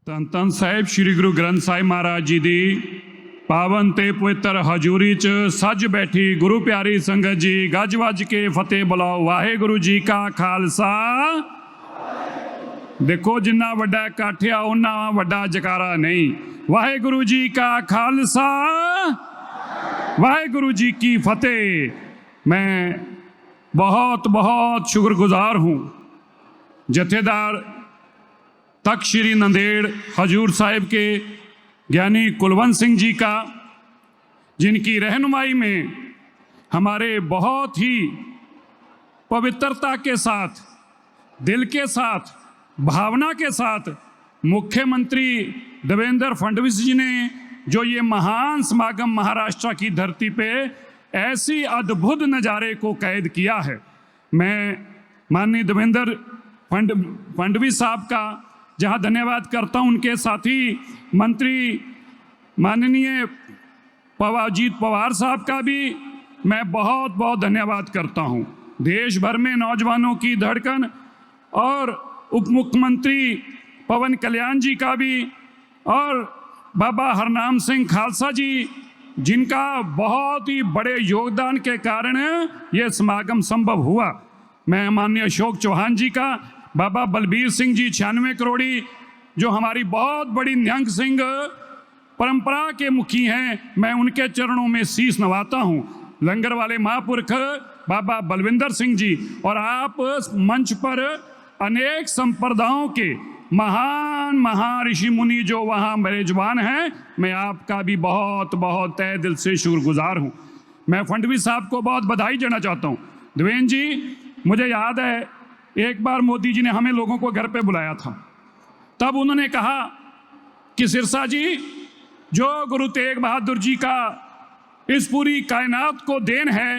ਧੰਨ ਧੰਨ ਸਾਹਿਬ ਸ੍ਰੀ ਗੁਰੂ ਗ੍ਰੰਥ ਸਾਹਿਬ ਮਹਾਰਾਜ ਜੀ ਦੀ ਪਾਵਨ ਤੇ ਪਵਿੱਤਰ ਹਜ਼ੂਰੀ 'ਚ ਸੱਜ ਬੈਠੀ ਗੁਰੂ ਪਿਆਰੀ ਸੰਗਤ ਜੀ, ਗੱਜ ਵੱਜ ਕੇ ਫਤਿਹ ਬੁਲਾਓ। ਵਾਹਿਗੁਰੂ ਜੀ ਕਾ ਖਾਲਸਾ। ਦੇਖੋ ਜਿੰਨਾ ਵੱਡਾ ਇਕੱਠ ਆ ਉਹਨਾਂ ਵੱਡਾ ਜਕਾਰਾ ਨਹੀਂ। ਵਾਹਿਗੁਰੂ ਜੀ ਕਾ ਖਾਲਸਾ, ਵਾਹਿਗुरु जी की फतेह। मैं बहुत बहुत शुक्रगुजार हूँ जथेदार तख्त श्री नंदेड़ हजूर साहिब के ज्ञानी कुलवंत सिंह जी का, जिनकी रहनुमाई में हमारे बहुत ही पवित्रता के साथ, दिल के साथ, भावना के साथ मुख्यमंत्री देवेंद्र फडणवीस जी ने जो ये महान समागम महाराष्ट्र की धरती पे ऐसी अद्भुत नज़ारे को कैद किया है। मैं माननीय देवेंद्र फडणवीस साहब का जहाँ धन्यवाद करता हूँ, उनके साथी मंत्री माननीय अजीत पवार साहब का भी मैं बहुत बहुत धन्यवाद करता हूँ। देश भर में नौजवानों की धड़कन और उप मुख्यमंत्री पवन कल्याण जी का भी, और बाबा हरनाम सिंह खालसा जी, जिनका बहुत ही बड़े योगदान के कारण ये समागम संभव हुआ। मैं माननीय अशोक चौहान जी का, बाबा बलबीर सिंह जी 96 करोड़ी, जो हमारी बहुत बड़ी निहंग सिंह परंपरा के मुखी हैं, मैं उनके चरणों में शीश नवाता हूँ। लंगर वाले महापुरुष बाबा बलविंदर सिंह जी, और आप मंच पर अनेक संप्रदायों के महान महान ऋषि मुनि जो वहाँ मेजबान हैं, मैं आपका भी बहुत बहुत तहे दिल से शुक्रगुजार हूँ। मैं फडणवीस साहब को बहुत बधाई देना चाहता हूँ। देवेंद्र जी, मुझे याद है एक बार मोदी जी ने हमें लोगों को घर पे बुलाया था, तब उन्होंने कहा कि सिरसा जी, जो गुरु तेग बहादुर जी का इस पूरी कायनात को देन है,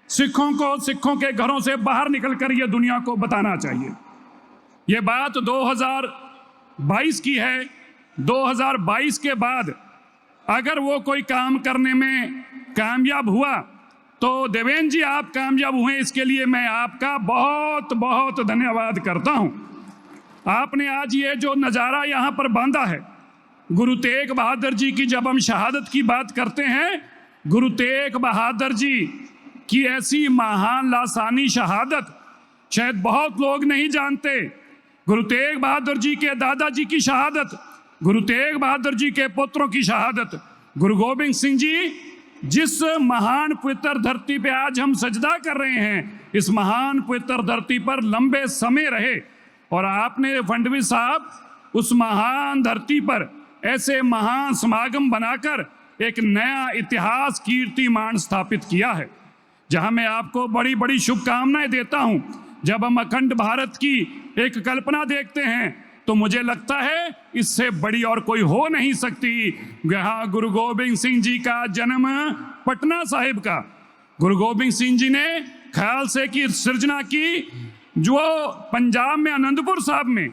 सिखों को सिखों के घरों से बाहर निकल कर ये दुनिया को बताना चाहिए। ये बात 2022 की है। 2022 के बाद अगर वो कोई काम करने में कामयाब हुआ तो देवेंद्र जी आप कामयाब हुए, इसके लिए मैं आपका बहुत बहुत धन्यवाद करता हूँ। आपने आज ये जो नज़ारा यहाँ पर बांधा है, गुरु तेग बहादुर जी की जब हम शहादत की बात करते हैं, गुरु तेग बहादुर जी की ऐसी महान लासानी शहादत शायद बहुत लोग नहीं जानते। गुरु तेग बहादुर जी के दादाजी की शहादत, गुरु तेग बहादुर जी के पुत्रों की शहादत, गुरु गोबिंद सिंह जी जिस महान पवित्र धरती पे आज हम सजदा कर रहे हैं, इस महान पवित्र धरती पर लंबे समय रहे, और आपने फडणवीस साहब उस महान धरती पर ऐसे महान समागम बनाकर एक नया इतिहास कीर्तिमान स्थापित किया है, जहां मैं आपको बड़ी बड़ी शुभकामनाएं देता हूं। जब हम अखंड भारत की एक कल्पना देखते हैं तो मुझे लगता है इससे बड़ी और कोई हो नहीं सकती। यहाँ गुरु गोबिंद सिंह जी का जन्म पटना साहिब का, गुरु गोबिंद सिंह जी ने खालसे की सृजना की जो पंजाब में आनंदपुर साहब में,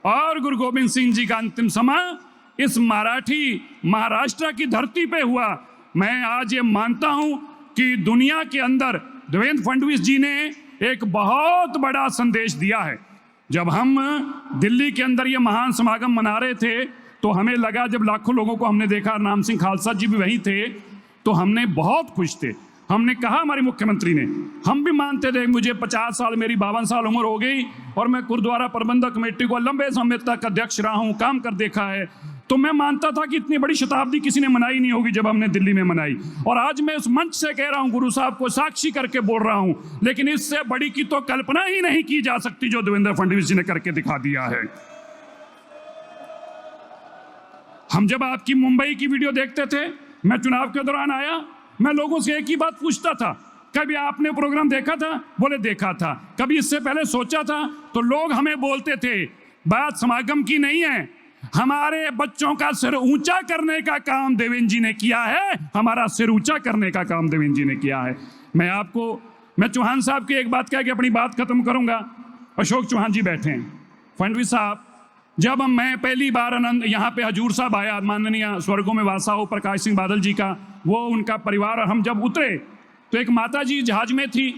और गुरु गोबिंद सिंह जी का अंतिम समय इस मराठी महाराष्ट्र की धरती पे हुआ। मैं आज ये मानता हूँ कि दुनिया के अंदर देवेंद्र फडणवीस जी ने एक बहुत बड़ा संदेश दिया है। जब हम दिल्ली के अंदर ये महान समागम मना रहे थे तो हमें लगा, जब लाखों लोगों को हमने देखा, नाम सिंह खालसा जी भी वहीं थे, तो हमने बहुत खुश थे। हमने कहा, हमारे मुख्यमंत्री ने, हम भी मानते थे, मुझे 50 साल, मेरी 52 साल उम्र हो गई और मैं गुरुद्वारा प्रबंधक कमेटी को लंबे समय तक अध्यक्ष रहा हूँ, काम कर देखा है, तो मैं मानता था कि इतनी बड़ी शताब्दी किसी ने मनाई नहीं होगी जब हमने दिल्ली में मनाई। और आज मैं उस मंच से कह रहा हूँ, गुरु साहब को साक्षी करके बोल रहा हूँ, लेकिन इससे बड़ी की तो कल्पना ही नहीं की जा सकती जो देवेंद्र फडणवीस जी ने करके दिखा दिया है। हम जब आपकी मुंबई की वीडियो देखते थे, मैं चुनाव के दौरान आया, मैं लोगों से एक ही बात पूछता था, कभी आपने प्रोग्राम देखा था? बोले देखा था। कभी इससे पहले सोचा था? तो लोग हमें बोलते थे, बात समागम की नहीं है, हमारे बच्चों का सिर ऊंचा करने का काम देवेंद्र जी ने किया है, हमारा सिर ऊंचा करने का काम देवेंद्र जी ने किया है। मैं चौहान साहब की एक बात कह के अपनी बात खत्म करूंगा। अशोक चौहान जी बैठे हैं। फडणवीस साहब, जब मैं पहली बार यहाँ पे हजूर साहब आया, माननीय स्वर्गों में वासा हो प्रकाश सिंह बादल जी का, वो उनका परिवार, और हम जब उतरे तो एक माता जी जहाज में थी,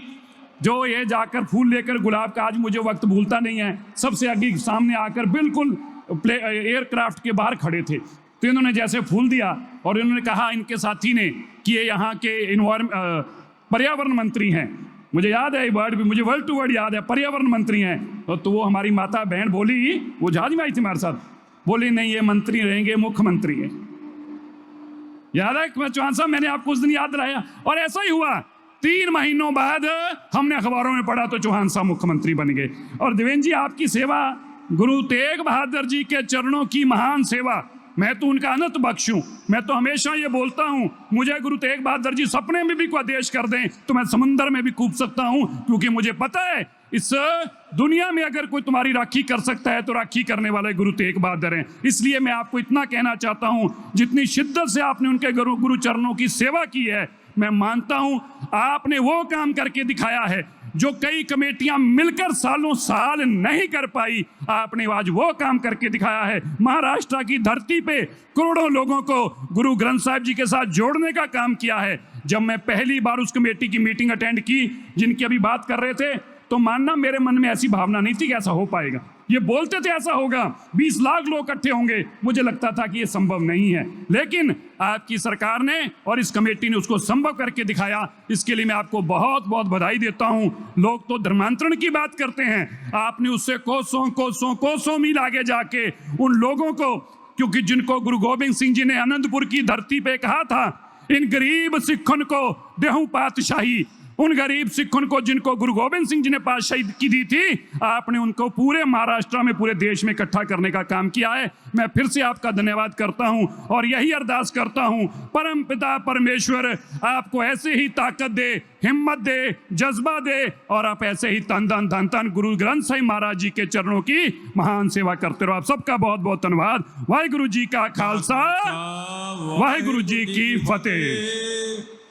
जो ये जाकर फूल लेकर गुलाब का, आज मुझे वक्त भूलता नहीं है, सबसे आगे सामने आकर बिल्कुल एयरक्राफ्ट के बाहर खड़े थे, तो इन्होंने जैसे फूल दिया और इन्होंने कहा इनके साथी ने कि ये यहाँ के पर्यावरण मंत्री हैं। मुझे याद है ये वर्ड भी, मुझे वर्ड टू वर्ड याद है, पर्यावरण मंत्री हैं। तो वो हमारी माता बहन बोली, वो जहाज में आई थी हमारे साथ, बोली नहीं ये मंत्री रहेंगे, मुख्यमंत्री है। याद है चौहान साहब, मैंने आपको उस दिन याद दिलाया। और ऐसा ही हुआ, 3 महीनों बाद हमने अखबारों में पढ़ा तो चौहान साहब मुख्यमंत्री बन गए। और देवेंद्र जी, आपकी सेवा, गुरु तेग बहादुर जी के चरणों की महान सेवा, मैं तो उनका अनंत बख्श हूं। मैं तो हमेशा ये बोलता हूं, मुझे गुरु तेग बहादुर जी सपने में भी कोई आदेश कर दें तो मैं समुंदर में भी कूद सकता हूं, क्योंकि मुझे पता है इस दुनिया में अगर कोई तुम्हारी राखी कर सकता है तो राखी करने वाले गुरु तेग बहादुर हैं। इसलिए मैं आपको इतना कहना चाहता हूं, जितनी शिद्दत से आपने उनके गुरु चरणों की सेवा की है, मैं मानता हूं आपने वो काम करके दिखाया है जो कई कमेटियां मिलकर सालों साल नहीं कर पाई। आपने आज वो काम करके दिखाया है। महाराष्ट्र की धरती पे करोड़ों लोगों को गुरु ग्रंथ साहिब जी के साथ जोड़ने का काम किया है। जब मैं पहली बार उस कमेटी की मीटिंग अटेंड की जिनकी अभी बात कर रहे थे, तो मानना मेरे मन में ऐसी भावना नहीं थी कि ऐसा हो पाएगा। ये बोलते थे ऐसा होगा, 20 लाख लोग इकट्ठे होंगे, मुझे लगता था कि ये संभव नहीं है, लेकिन आपकी सरकार ने और इस कमेटी ने उसको संभव करके दिखाया। इसके लिए मैं आपको बहुत बहुत बधाई देता हूं। लोग तो धर्मांतरण की बात करते हैं, आपने उससे कोसों कोसों कोसों मील आगे जाके उन लोगों को, क्योंकि जिनको गुरु गोबिंद सिंह जी ने आनंदपुर की धरती पे कहा था, इन गरीब सिखन को देहूं पातशाही, उन गरीब सिखों को जिनको गुरु गोबिंद सिंह जी ने पातशाही की दी थी, आपने उनको पूरे महाराष्ट्र में, पूरे देश में इकट्ठा करने का काम किया है। मैं फिर से आपका धन्यवाद करता हूं और यही अरदास करता हूं, परम पिता परमेश्वर आपको ऐसे ही ताकत दे, हिम्मत दे, जज्बा दे, और आप ऐसे ही तन धन धन धन गुरु ग्रंथ साहिब महाराज जी के चरणों की महान सेवा करते रहो। आप सबका बहुत बहुत धन्यवाद। वाहिगुरु जी का खालसा, वाहिगुरु जी की फतेह।